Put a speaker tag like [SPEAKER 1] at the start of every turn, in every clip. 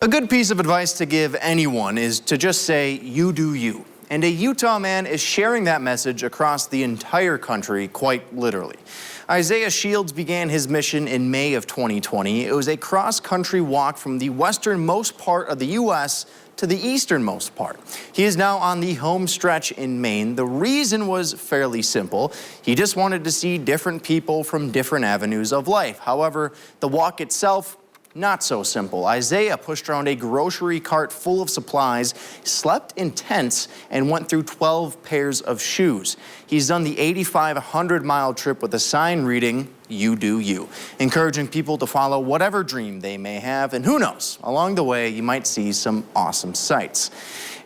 [SPEAKER 1] A good piece of advice to give anyone is to just say, you do you. And a Utah man is sharing that message across the entire country, quite literally. Isaiah Shields began his mission in May of 2020. It was a cross-country walk from the westernmost part of the U.S. to the easternmost part. He is now on the home stretch in Maine. The reason was fairly simple. He just wanted to see different people from different avenues of life. However, the walk itself, not so simple. Isaiah pushed around a grocery cart full of supplies, slept in tents, and went through 12 pairs of shoes. He's done the 8,500-mile trip with a sign reading, "You do you," encouraging people to follow whatever dream they may have. And who knows, along the way, you might see some awesome sights.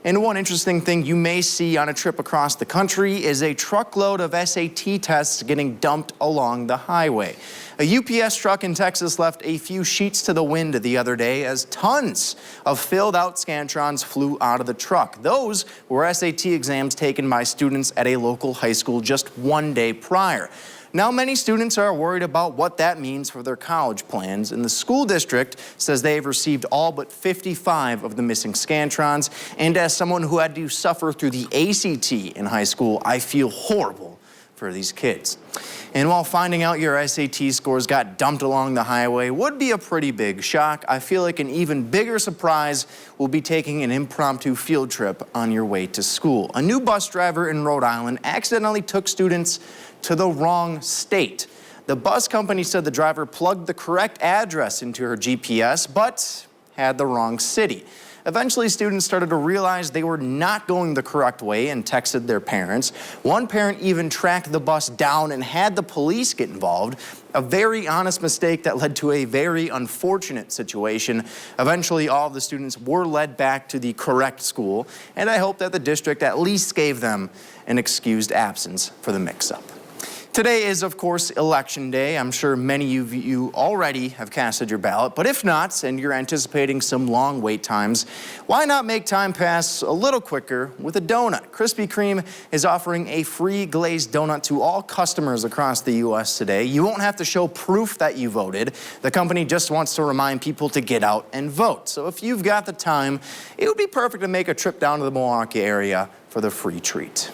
[SPEAKER 1] And one interesting thing you may see on a trip across the country is a truckload of SAT tests getting dumped along the highway. A UPS truck in Texas left a few sheets to the wind the other day as tons of filled-out Scantrons flew out of the truck. Those were SAT exams taken by students at a local high school just one day prior. Now, many students are worried about what that means for their college plans, and the school district says they have received all but 55 of the missing Scantrons. And as someone who had to suffer through the ACT in high school, I feel horrible for these kids. And while finding out your SAT scores got dumped along the highway would be a pretty big shock, I feel like an even bigger surprise will be taking an impromptu field trip on your way to school. A new bus driver in Rhode Island accidentally took students to the wrong state. The bus company said the driver plugged the correct address into her GPS, but had the wrong city. Eventually, students started to realize they were not going the correct way and texted their parents. One parent even tracked the bus down and had the police get involved. A very honest mistake that led to a very unfortunate situation. Eventually, all of the students were led back to the correct school, and I hope that the district at least gave them an excused absence for the mix-up. Today is, of course, Election Day. I'm sure many of you already have casted your ballot, but if not, and you're anticipating some long wait times, why not make time pass a little quicker with a donut? Krispy Kreme is offering a free glazed donut to all customers across the U.S. today. You won't have to show proof that you voted. The company just wants to remind people to get out and vote. So if you've got the time, it would be perfect to make a trip down to the Milwaukee area for the free treat.